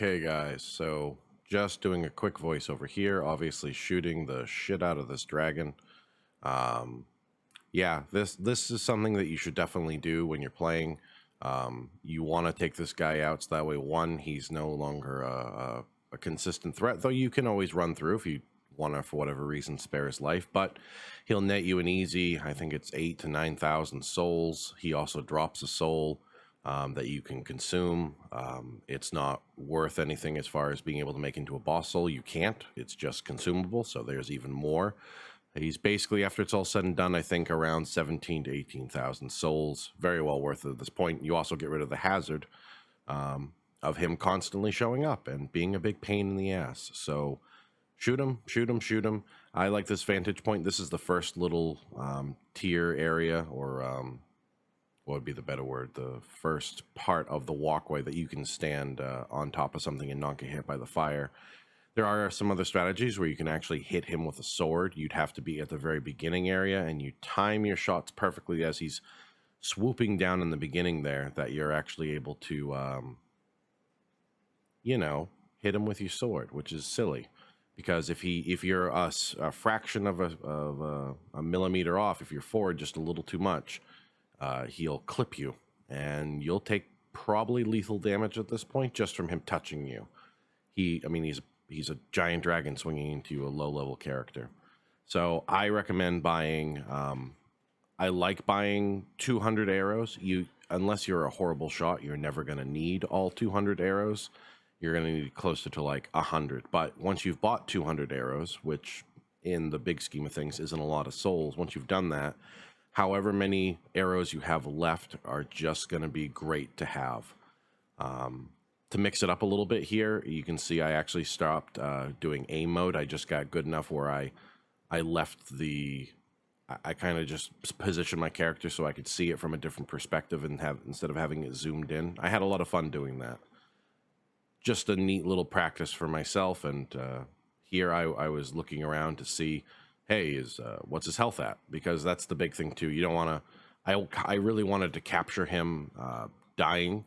Okay, guys, so just doing a quick voiceover here, obviously shooting the shit out of this dragon. Um, yeah, this is something that you should definitely do when you're playing. You want to take this guy out so that way, one, he's no longer a consistent threat, though you can always run through if you want to, for whatever reason, spare his life, but he'll net you an easy, I think it's 8,000 to 9,000 souls. He also drops a soul that you can consume. It's not worth anything as far as being able to make into a boss soul. You can't. It's just consumable, so there's even more. He's basically, after it's all said and done, I think around 17 to 18,000 souls. Very well worth it at this point. You also get rid of the hazard of him constantly showing up and being a big pain in the ass. So shoot him, shoot him, shoot him. I like this vantage point. This is the first little tier area, or what would be the better word? The first part of the walkway that you can stand on top of something and not get hit by the fire. There are some other strategies where you can actually hit him with a sword. You'd have to be at the very beginning area, and you time your shots perfectly as he's swooping down in the beginning there, that you're actually able to, hit him with your sword, which is silly. Because if you're a fraction of a millimeter off, if you're forward just a little too much, he'll clip you, and you'll take probably lethal damage at this point just from him touching you. He's a giant dragon swinging into a low-level character. So I recommend buying... I like buying 200 arrows. Unless you're a horrible shot, you're never going to need all 200 arrows. You're going to need closer to like 100. But once you've bought 200 arrows, which in the big scheme of things isn't a lot of souls, once you've done that, however many arrows you have left are just going to be great to have. To mix it up a little bit here, you can see I actually stopped doing aim mode. I just got good enough where I left the... I kind of just positioned my character so I could see it from a different perspective and instead of having it zoomed in. I had a lot of fun doing that. Just a neat little practice for myself, and here I was looking around to see, hey, what's his health at? Because that's the big thing too. You don't want to... I really wanted to capture him dying.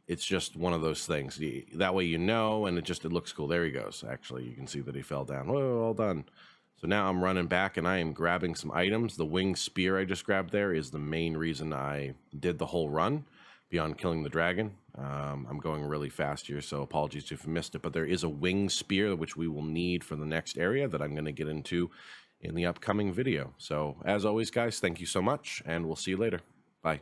It's just one of those things. That way and it looks cool. There he goes. Actually, you can see that he fell down. Whoa, all done. So now I'm running back, and I am grabbing some items. The winged spear I just grabbed there is the main reason I did the whole run, beyond killing the dragon. I'm going really fast here, so apologies if you missed it. But there is a winged spear, which we will need for the next area that I'm going to get into in the upcoming video. So, as always, guys, thank you so much, and we'll see you later. Bye.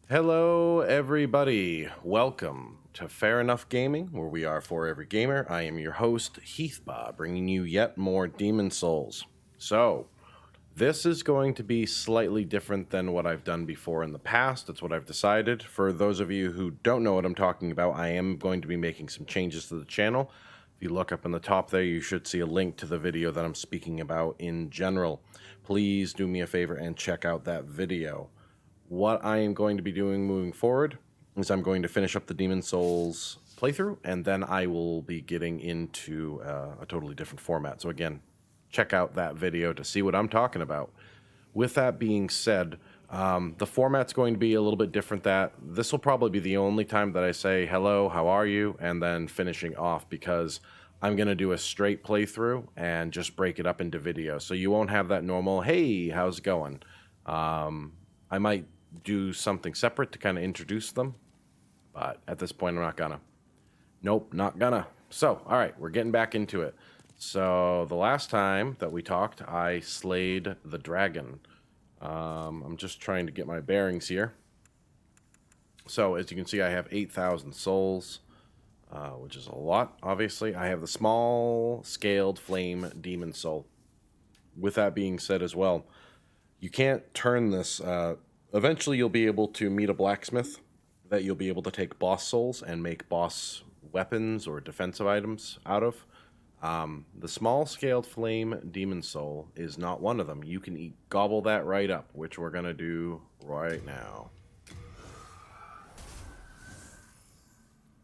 Hello, everybody. Welcome to Fair Enough Gaming, where we are for every gamer. I am your host, Heathbah, bringing you yet more Demon Souls. So, this is going to be slightly different than what I've done before in the past. That's what I've decided. For those of you who don't know what I'm talking about, I am going to be making some changes to the channel. If you look up in the top there, you should see a link to the video that I'm speaking about in general. Please do me a favor and check out that video. What I am going to be doing moving forward is I'm going to finish up the Demon Souls playthrough, and then I will be getting into a totally different format. So again, check out that video to see what I'm talking about. With that being said, the format's going to be a little bit different. This will probably be the only time that I say, hello, how are you? And then finishing off, because I'm going to do a straight playthrough and just break it up into videos. So you won't have that normal, hey, how's it going? I might do something separate to kind of introduce them, but at this point I'm not gonna. Nope, not gonna. So, all right, we're getting back into it. So the last time that we talked, I slayed the dragon. I'm just trying to get my bearings here. So as you can see, I have 8,000 souls, which is a lot, obviously. I have the small scaled flame demon soul. With that being said as well, you can't turn this... Eventually, you'll be able to meet a blacksmith that you'll be able to take boss souls and make boss weapons or defensive items out of. The small-scaled flame demon soul is not one of them. You can gobble that right up, which we're going to do right now.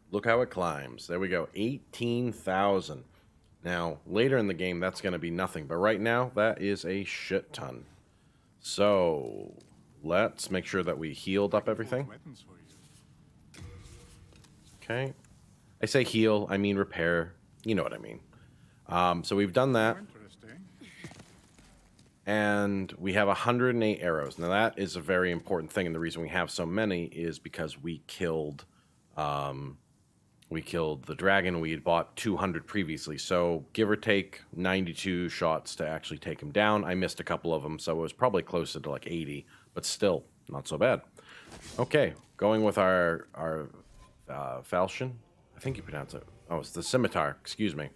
Look how it climbs. There we go, 18,000. Now, later in the game, that's going to be nothing. But right now, that is a shit ton. So... let's make sure that we healed up everything. Okay. I say heal, I mean repair. You know what I mean. So we've done that. Interesting. And we have 108 arrows. Now that is a very important thing, and the reason we have so many is because we killed the dragon. We had bought 200 previously, so give or take 92 shots to actually take him down. I missed a couple of them, so it was probably closer to like 80, but still not so bad. Okay, going with our falchion. I think you pronounce it. Oh, it's the scimitar. Excuse me.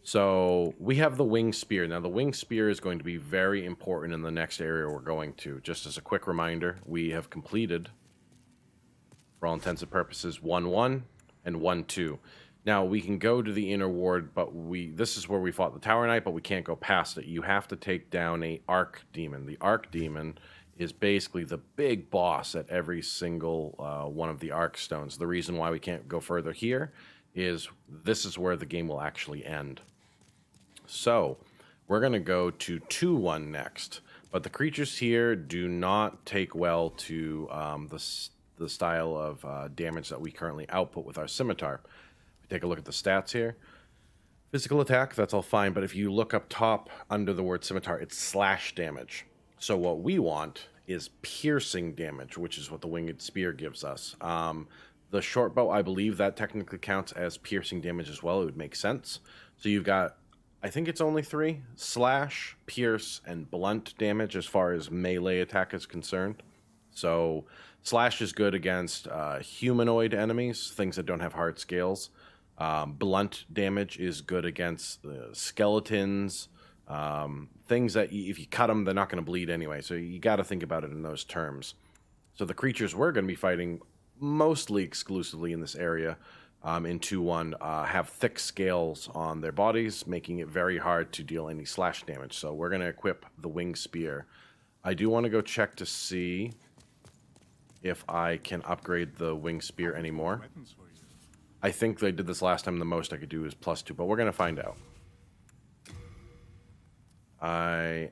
So we have the wing spear. Now the wing spear is going to be very important in the next area we're going to. Just as a quick reminder, we have completed, for all intents and purposes, 1-1 and 1-2. Now we can go to the inner ward, but this is where we fought the Tower Knight, but we can't go past it. You have to take down a Arc Demon. The Arc Demon is basically the big boss at every single one of the Arc Stones. The reason why we can't go further here is this is where the game will actually end. So we're going to go to 2-1 next. But the creatures here do not take well to the style of damage that we currently output with our scimitar. We take a look at the stats here. Physical attack, that's all fine. But if you look up top under the word scimitar, it's slash damage. So what we want is piercing damage, which is what the winged spear gives us. The short bow, I believe that technically counts as piercing damage as well. It would make sense. So you've got, I think it's only 3, slash, pierce, and blunt damage as far as melee attack is concerned. So slash is good against humanoid enemies, things that don't have hard scales. Blunt damage is good against skeletons, things that if you cut them, they're not going to bleed anyway. So you got to think about it in those terms. So the creatures we're going to be fighting mostly exclusively in this area in 2-1 have thick scales on their bodies, making it very hard to deal any slash damage. So we're going to equip the wing spear. I do want to go check to see if I can upgrade the wing spear anymore. Weapons for you. I think they did this last time. The most I could do is +2, but we're going to find out. I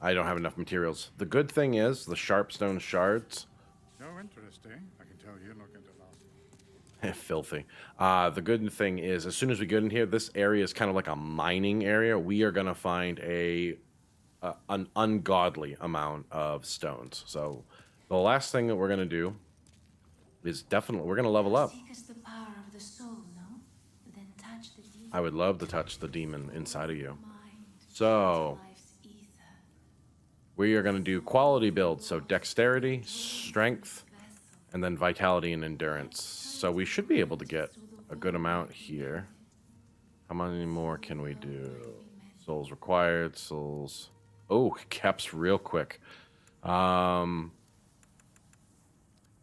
don't have enough materials. The good thing is the sharpstone shards. So interesting. I can tell you're not going to last. Filthy. The good thing is, as soon as we get in here, this area is kind of like a mining area. We are going to find an ungodly amount of stones. So the last thing that we're going to do is definitely, we're going to level up. Seek us the power of the soul, no? Then touch the demon. I would love to touch the demon inside of you. Mind, So life's ether. we are going to do quality builds. So dexterity, strength, and then vitality and endurance. So we should be able to get a good amount here. How many more can we do? Souls required, souls. Oh, caps real quick.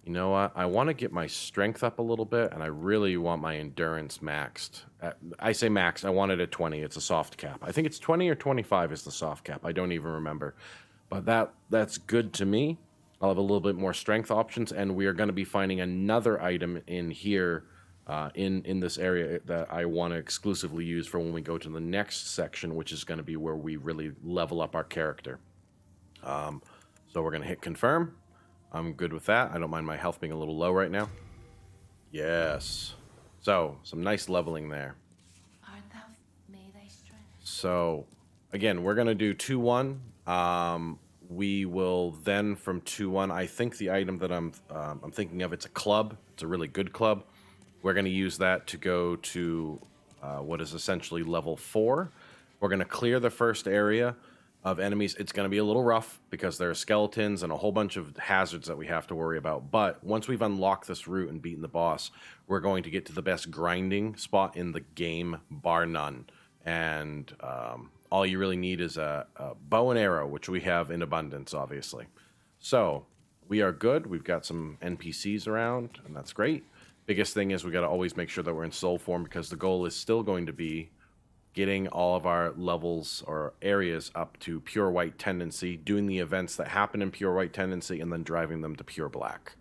You know what? I want to get my strength up a little bit, and I really want my endurance maxed. I say maxed. I want it at 20. It's a soft cap. I think it's 20 or 25 is the soft cap. I don't even remember. But that's good to me. I'll have a little bit more strength options, and we are going to be finding another item in here, in this area that I want to exclusively use for when we go to the next section, which is going to be where we really level up our character. So we're going to hit confirm. I'm good with that. I don't mind my health being a little low right now. Yes. So, some nice leveling there. Art thou may thy strength. So, again, we're going to do 2-1. We will then, from 2-1, I think the item that I'm thinking of, it's a club. It's a really good club. We're going to use that to go to what is essentially level 4. We're going to clear the first area of enemies. It's going to be a little rough because there are skeletons and a whole bunch of hazards that we have to worry about. But once we've unlocked this route and beaten the boss, we're going to get to the best grinding spot in the game, bar none. And all you really need is a bow and arrow, which we have in abundance, obviously. So we are good. We've got some NPCs around, and that's great. Biggest thing is we got to always make sure that we're in soul form, because the goal is still going to be getting all of our levels or areas up to pure white tendency, doing the events that happen in pure white tendency, and then driving them to pure black.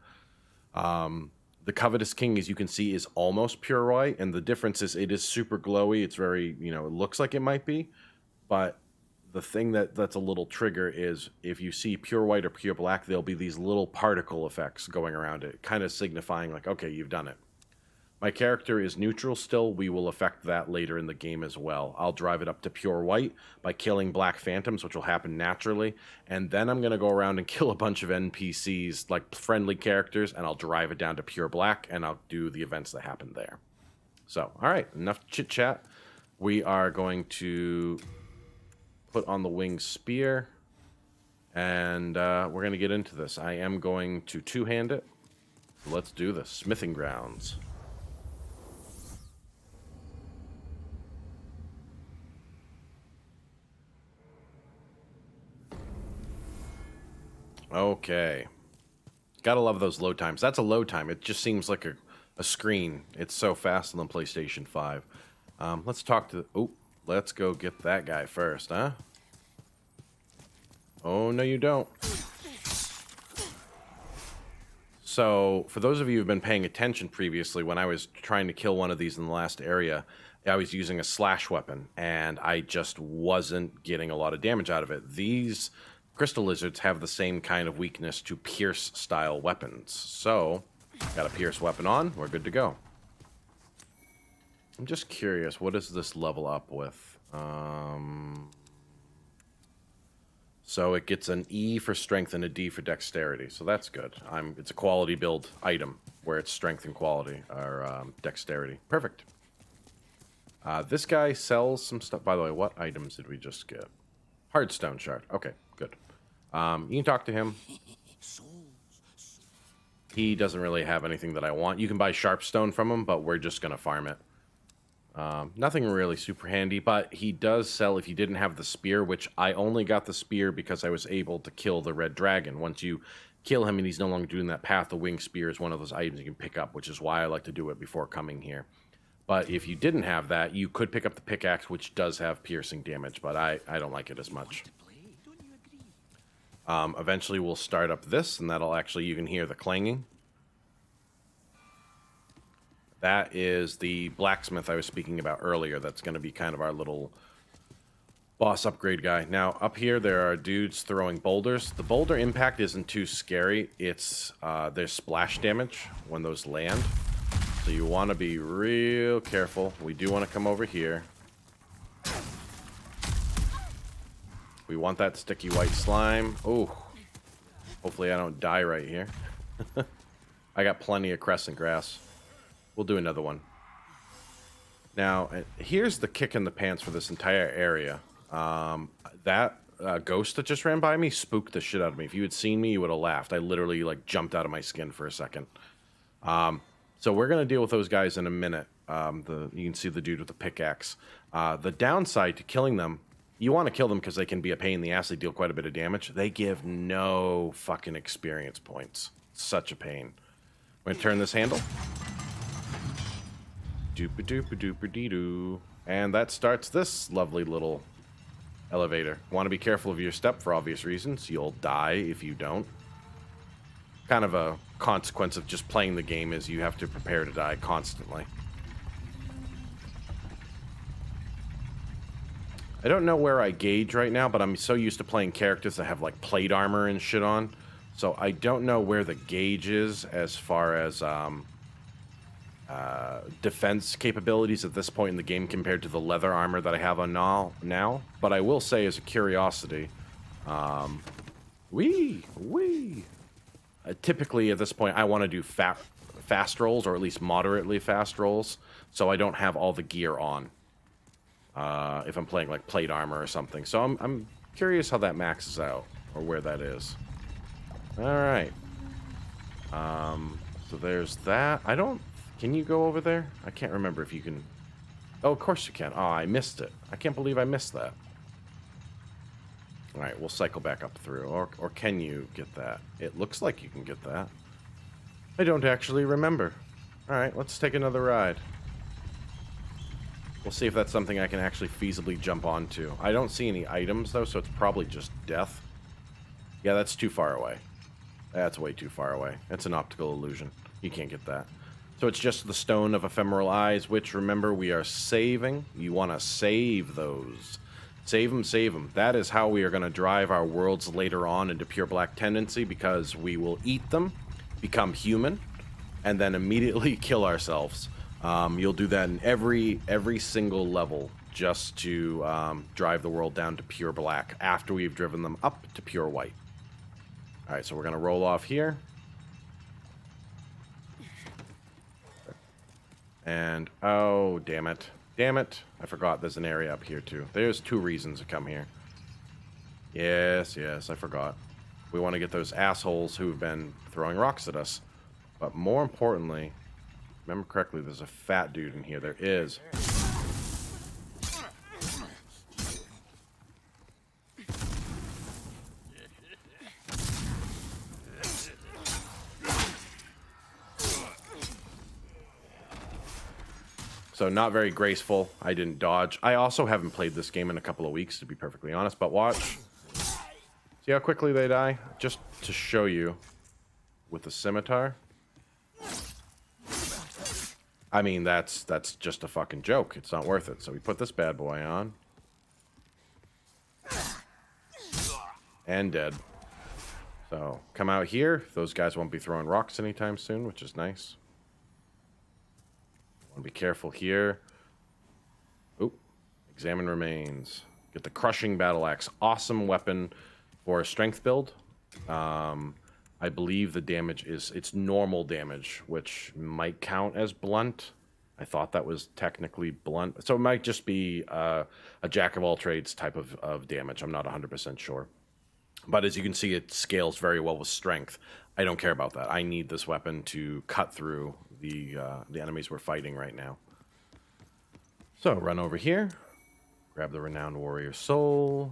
The Covetous King, as you can see, is almost pure white, and the difference is it is super glowy. It's very, it looks like it might be, but the thing that's a little trigger is if you see pure white or pure black, there'll be these little particle effects going around it, kind of signifying like, okay, you've done it. My character is neutral still. We will affect that later in the game as well. I'll drive it up to pure white by killing black phantoms, which will happen naturally. And then I'm going to go around and kill a bunch of NPCs, like friendly characters, and I'll drive it down to pure black, and I'll do the events that happen there. So, all right, enough chit-chat. We are going to put on the winged spear, and we're going to get into this. I am going to two-hand it. So let's do this. Smithing grounds. Okay. Gotta love those load times. That's a load time. It just seems like a screen. It's so fast on the PlayStation 5. Let's talk to... Oh, let's go get that guy first, huh? Oh, no you don't. So, for those of you who've been paying attention previously, when I was trying to kill one of these in the last area, I was using a slash weapon, and I just wasn't getting a lot of damage out of it. These crystal lizards have the same kind of weakness to pierce-style weapons. So, got a pierce weapon on, we're good to go. I'm just curious, what does this level up with? So it gets an E for strength and a D for dexterity, so that's good. It's a quality build item, where it's strength and quality, or dexterity. Perfect. This guy sells some stuff. By the way, what items did we just get? Hardstone shard. Okay, good. You can talk to him. He doesn't really have anything that I want. You can buy sharpstone from him, but we're just going to farm it. Nothing really super handy, but he does sell if you didn't have the spear, which I only got the spear because I was able to kill the red dragon. Once you kill him and he's no longer doing that path, the winged spear is one of those items you can pick up, which is why I like to do it before coming here. But if you didn't have that, you could pick up the pickaxe, which does have piercing damage, but I don't like it as much. Eventually we'll start up this, and that'll actually, you can hear the clanging. That is the blacksmith I was speaking about earlier. That's going to be kind of our little boss upgrade guy. Now, up here, there are dudes throwing boulders. The boulder impact isn't too scary. It's, there's splash damage when those land. So you want to be real careful. We do want to come over here. We want that sticky white slime. Oh, hopefully I don't die right here. I got plenty of crescent grass. We'll do another one. Now, here's the kick in the pants for this entire area. That ghost that just ran by me spooked the shit out of me. If you had seen me, you would have laughed. I literally, like, jumped out of my skin for a second. So we're going to deal with those guys in a minute. You can see the dude with the pickaxe. The downside to killing them, you want to kill them because they can be a pain in the ass. They deal quite a bit of damage. They give no fucking experience points. Such a pain. I'm going to turn this handle. Doopa-doopa-doopa-dee-doo. And that starts this lovely little elevator. Want to be careful of your step for obvious reasons. You'll die if you don't. Kind of a consequence of just playing the game is you have to prepare to die constantly. I don't know where I gauge right now, but I'm so used to playing characters that have like plate armor and shit on. So I don't know where the gauge is as far as defense capabilities at this point in the game compared to the leather armor that I have on now. But I will say as a curiosity, typically at this point I want to do fast rolls, or at least moderately fast rolls, so I don't have all the gear on. If I'm playing like plate armor or something. So I'm curious how that maxes out, or where that is. Alright. So there's that. Can you go over there? I can't remember if you can... Oh, of course you can. Oh, I missed it. I can't believe I missed that. Alright, we'll cycle back up through. Or can you get that? It looks like you can get that. I don't actually remember. Alright, let's take another ride. We'll see if that's something I can actually feasibly jump onto. I don't see any items, though, so it's probably just death. Yeah, that's too far away. That's way too far away. It's an optical illusion. You can't get that. So it's just the Stone of Ephemeral Eyes, which, remember, we are saving. You want to save those. Save them, save them. That is how we are going to drive our worlds later on into pure black tendency, because we will eat them, become human, and then immediately kill ourselves. You'll do that in every single level just to drive the world down to pure black after we've driven them up to pure white. All right, so we're going to roll off here. And, oh, damn it. Damn it. I forgot there's an area up here, too. There's 2 reasons to come here. Yes, I forgot. We want to get those assholes who've been throwing rocks at us. But more importantly, remember correctly, there's a fat dude in here. There is. So not very graceful. I didn't dodge. I also haven't played this game in a couple of weeks, to be perfectly honest. But watch. See how quickly they die? Just to show you with the scimitar. I mean, that's just a fucking joke. It's not worth it. So we put this bad boy on. And dead. So come out here. Those guys won't be throwing rocks anytime soon, which is nice. Want to be careful here. Oop. Examine remains. Get the crushing battle axe. Awesome weapon for a strength build. I believe the damage is, it's normal damage, which might count as blunt. I thought that was technically blunt. So it might just be a jack of all trades type of damage. I'm not 100% sure. But as you can see, it scales very well with strength. I don't care about that. I need this weapon to cut through the enemies we're fighting right now. So run over here. Grab the Renowned Warrior Soul.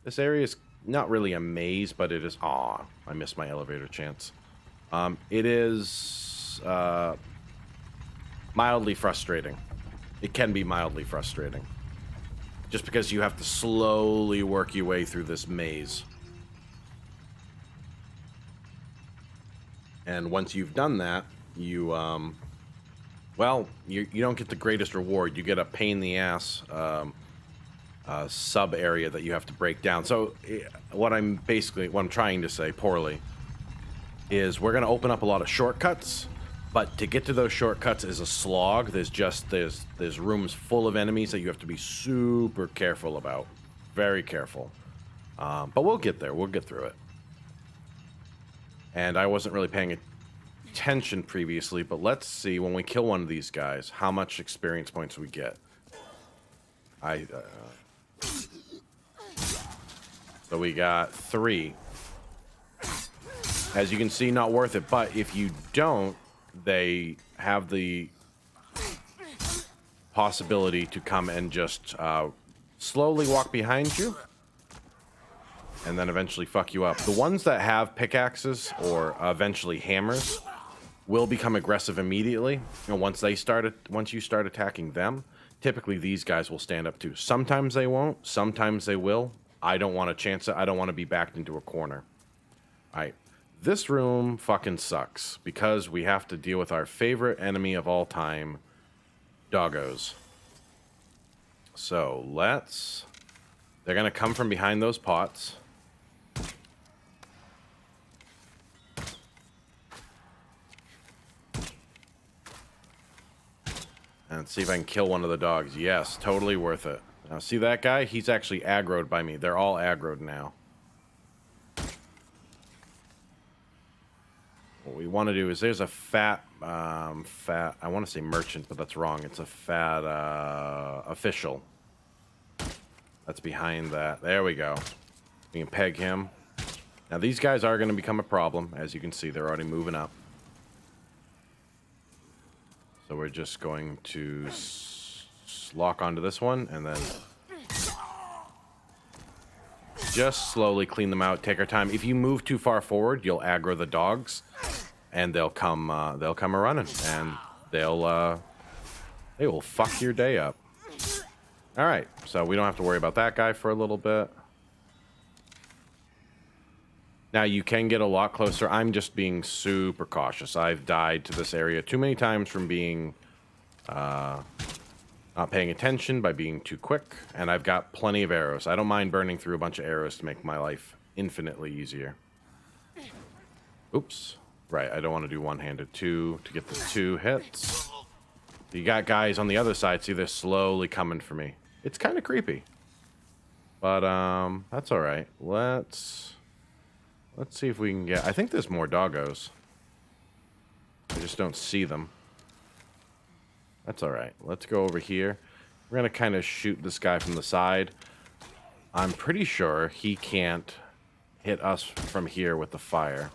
This area is not really a maze, but it is... Aw, I missed my elevator chance. It is mildly frustrating. It can be mildly frustrating. Just because you have to slowly work your way through this maze. And once you've done that, you, well, you don't get the greatest reward. You get a pain in the ass sub area that you have to break down. So what I'm trying to say poorly is we're going to open up a lot of shortcuts, but to get to those shortcuts is a slog. There's rooms full of enemies that you have to be super careful about. Very careful. But we'll get there. We'll get through it. And I wasn't really paying attention previously, but let's see when we kill one of these guys, how much experience points we get. So we got 3. As you can see, not worth it, but if you don't, they have the possibility to come and just slowly walk behind you and then eventually fuck you up. The ones that have pickaxes or eventually hammers will become aggressive immediately. And once you start attacking them, typically these guys will stand up too. Sometimes they won't, sometimes they will. I don't want to chance it. I don't want to be backed into a corner. All right. This room fucking sucks because we have to deal with our favorite enemy of all time, doggos. So they're going to come from behind those pots. And see if I can kill one of the dogs. Yes, totally worth it. Now, see that guy? He's actually aggroed by me. They're all aggroed now. What we want to do is there's a fat, I want to say merchant, but that's wrong. It's a fat official. That's behind that. There we go. We can peg him. Now, these guys are going to become a problem. As you can see, they're already moving up. So we're just going to lock onto this one and then just slowly clean them out. Take our time. If you move too far forward, you'll aggro the dogs, and they'll come a running, and they will fuck your day up. All right, so we don't have to worry about that guy for a little bit. Now, you can get a lot closer. I'm just being super cautious. I've died to this area too many times from being not paying attention, by being too quick, and I've got plenty of arrows. I don't mind burning through a bunch of arrows to make my life infinitely easier. Oops. Right, I don't want to do one-handed. 2 to get the 2 hits. You got guys on the other side, see, they're slowly coming for me. It's kind of creepy. But, that's alright. Let's see if we can get... I think there's more doggos. I just don't see them. That's alright. Let's go over here. We're going to kind of shoot this guy from the side. I'm pretty sure he can't hit us from here with the fire.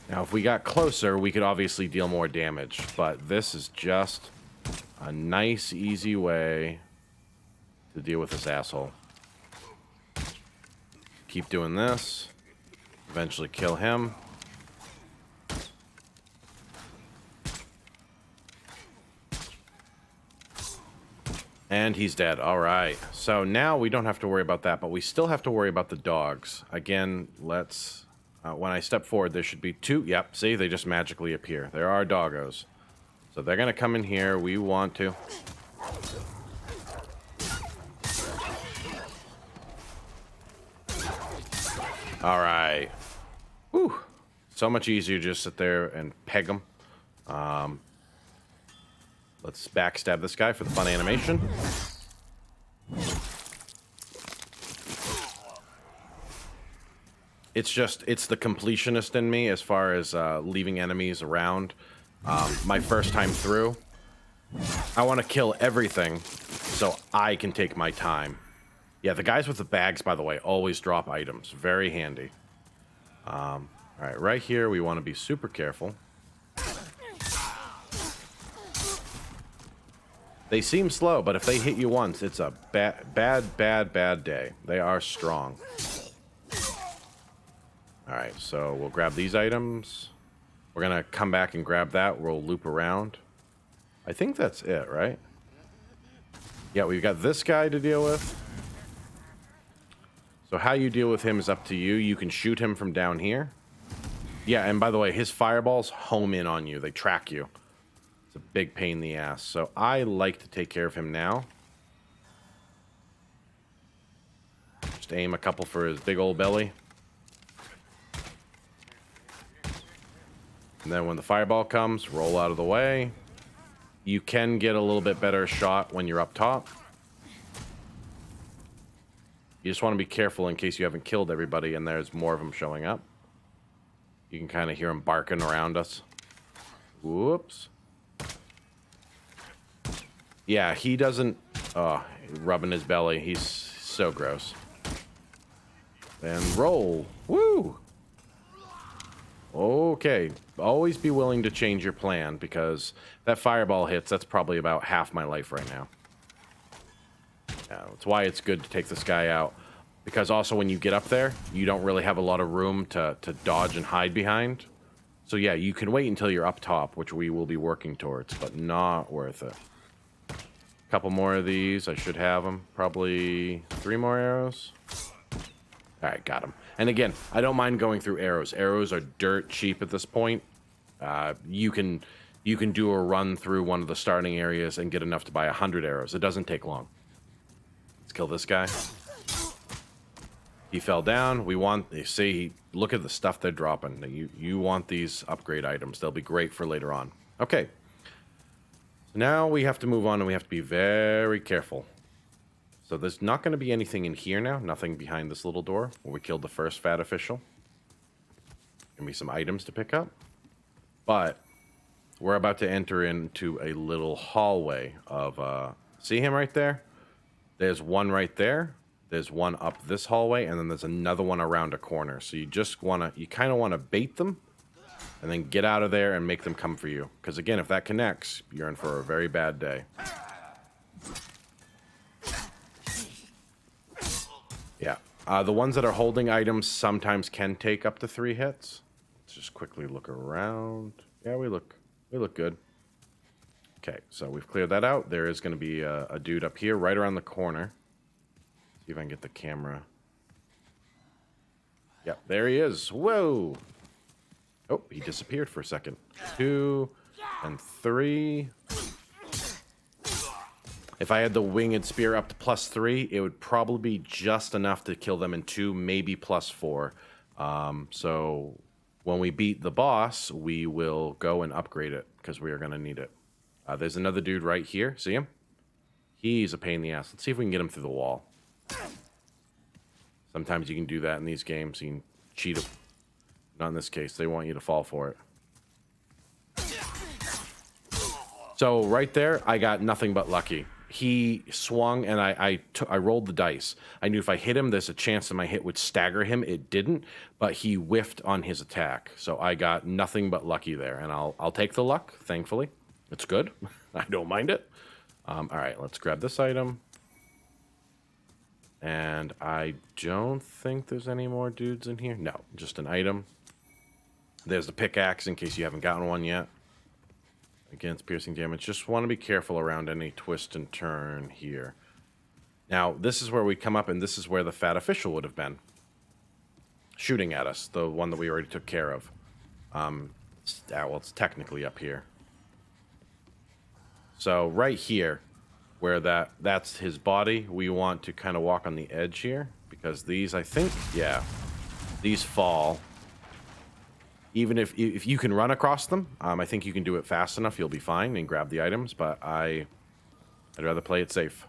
Now, if we got closer, we could obviously deal more damage. But this is just a nice, easy way to deal with this asshole. Keep doing this. Eventually kill him. And he's dead. All right. So now we don't have to worry about that, but we still have to worry about the dogs. Again, let's... when I step forward, there should be 2. Yep, see? They just magically appear. There are doggos. So they're going to come in here. We want to... All right. Whew. So much easier to just sit there and peg them. Let's backstab this guy for the fun animation. It's the completionist in me as far as leaving enemies around. My first time through, I want to kill everything so I can take my time. Yeah, the guys with the bags, by the way, always drop items. Very handy. All right here, we want to be super careful. They seem slow, but if they hit you once, it's a bad day. They are strong. All right, so we'll grab these items. We're going to come back and grab that. We'll loop around. I think that's it, right? Yeah, we've got this guy to deal with. So how you deal with him is up to you. You can shoot him from down here. Yeah, and by the way, his fireballs home in on you. They track you. It's a big pain in the ass. So I like to take care of him now. Just aim a couple for his big old belly. And then when the fireball comes, roll out of the way. You can get a little bit better shot when you're up top. You just want to be careful in case you haven't killed everybody and there's more of them showing up. You can kind of hear them barking around us. Whoops. Yeah, he doesn't... Oh, rubbing his belly. He's so gross. And roll. Woo! Okay. Always be willing to change your plan because that fireball hits, that's probably about half my life right now. Yeah, that's why it's good to take this guy out. Because also when you get up there, you don't really have a lot of room to dodge and hide behind. So yeah, you can wait until you're up top, which we will be working towards, but not worth it. A couple more of these, I should have them. Probably 3 more arrows. All right, got him. And again, I don't mind going through arrows. Arrows are dirt cheap at this point. You can do a run through one of the starting areas and get enough to buy 100 arrows. It doesn't take long. Let's kill this guy. He fell down. We want, you see, look at the stuff they're dropping. You want these upgrade items. They'll be great for later on. Okay. So now we have to move on and we have to be very careful. So there's not going to be anything in here now. Nothing behind this little door where we killed the first fat official. Gonna be some items to pick up. But we're about to enter into a little hallway of, see him right there? There's one right there. There's one up this hallway, and then there's another one around a corner. So you just want to, you kind of want to bait them, and then get out of there and make them come for you. Because again, if that connects, you're in for a very bad day. Yeah. The ones that are holding items sometimes can take up to 3 hits. Let's just quickly look around. Yeah, we look good. Okay, so we've cleared that out. There is going to be a dude up here right around the corner. See if I can get the camera. Yep, there he is. Whoa! Oh, he disappeared for a second. 2 and 3. If I had the winged spear up to +3, it would probably be just enough to kill them in 2, maybe +4. So when we beat the boss, we will go and upgrade it because we are going to need it. There's another dude right here. See him? He's a pain in the ass. Let's see if we can get him through the wall. Sometimes you can do that in these games. You can cheat him. Not in this case. They want you to fall for it. So right there, I got nothing but lucky. He swung, and I rolled the dice. I knew if I hit him, there's a chance that my hit would stagger him. It didn't, but he whiffed on his attack. So I got nothing but lucky there, and I'll take the luck, thankfully. It's good. I don't mind it. All right, let's grab this item. And I don't think there's any more dudes in here. No, just an item. There's the pickaxe in case you haven't gotten one yet. Against piercing damage. Just want to be careful around any twist and turn here. Now, this is where we come up, and this is where the fat official would have been. Shooting at us, the one that we already took care of. Well, it's technically up here. So, right here, where that's his body, we want to kind of walk on the edge here. Because these, I think, yeah, these fall. Even if you can run across them, I think you can do it fast enough. You'll be fine and grab the items, but I'd rather play it safe.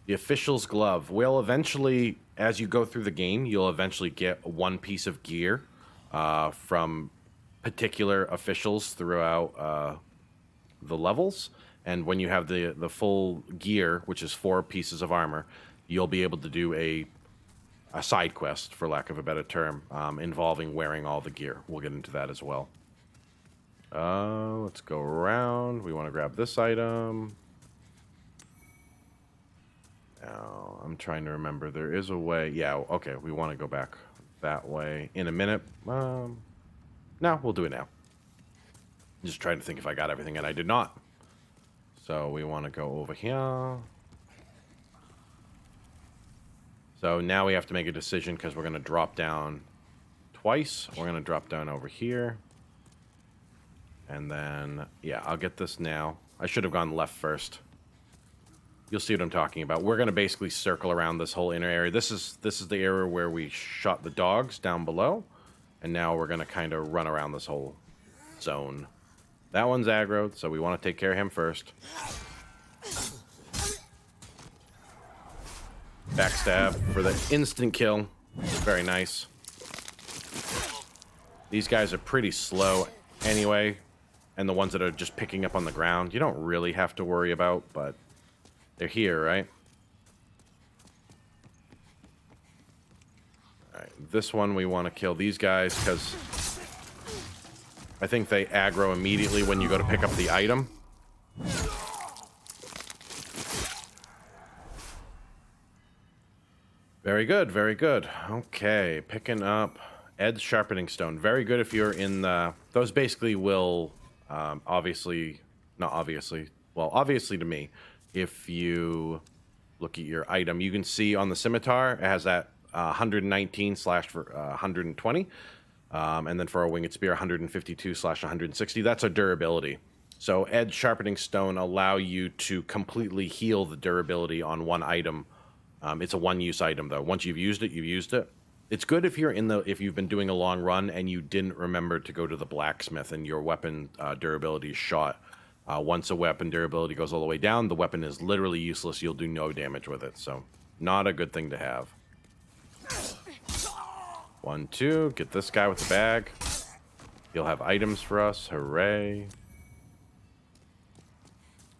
The official's glove. Well, eventually, as you go through the game, you'll eventually get one piece of gear from particular officials throughout the levels. And when you have the full gear, which is 4 pieces of armor, you'll be able to do a side quest, for lack of a better term, involving wearing all the gear. We'll get into that as well. Let's go around. We want to grab this item. Now, I'm trying to remember. There is a way. Yeah, okay. We want to go back that way in a minute. No, we'll do it now. I'm just trying to think if I got everything, and I did not. So we want to go over here. So now we have to make a decision because we're going to drop down twice. We're going to drop down over here. And then, yeah, I'll get this now. I should have gone left first. You'll see what I'm talking about. We're going to basically circle around this whole inner area. This is the area where we shot the dogs down below. And now we're going to kind of run around this whole zone. That one's aggroed, so we want to take care of him first. Backstab for the instant kill. Very nice. These guys are pretty slow anyway. And the ones that are just picking up on the ground, you don't really have to worry about, but they're here, right? Alright, this one we want to kill these guys because I think they aggro immediately when you go to pick up the item. Very good, very good. Okay, picking up Ed's Sharpening Stone. Very good if you're in the... Those basically will, obviously to me, if you look at your item, you can see on the scimitar, it has that 119/120. And then for a winged spear, 152/160. That's a durability. So Ed's Sharpening Stone allow you to completely heal the durability on one item. It's a one-use item, though. Once you've used it, you've used it. It's good if if you've been doing a long run and you didn't remember to go to the blacksmith and your weapon durability is shot. Once a weapon durability goes all the way down, the weapon is literally useless. You'll do no damage with it. So, not a good thing to have. 1, 2. Get this guy with the bag. He'll have items for us. Hooray.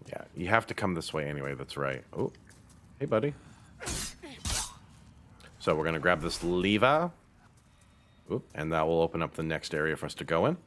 Yeah, you have to come this way anyway. That's right. Oh, hey, buddy. So we're going to grab this lever. Oop, and that will open up the next area for us to go in.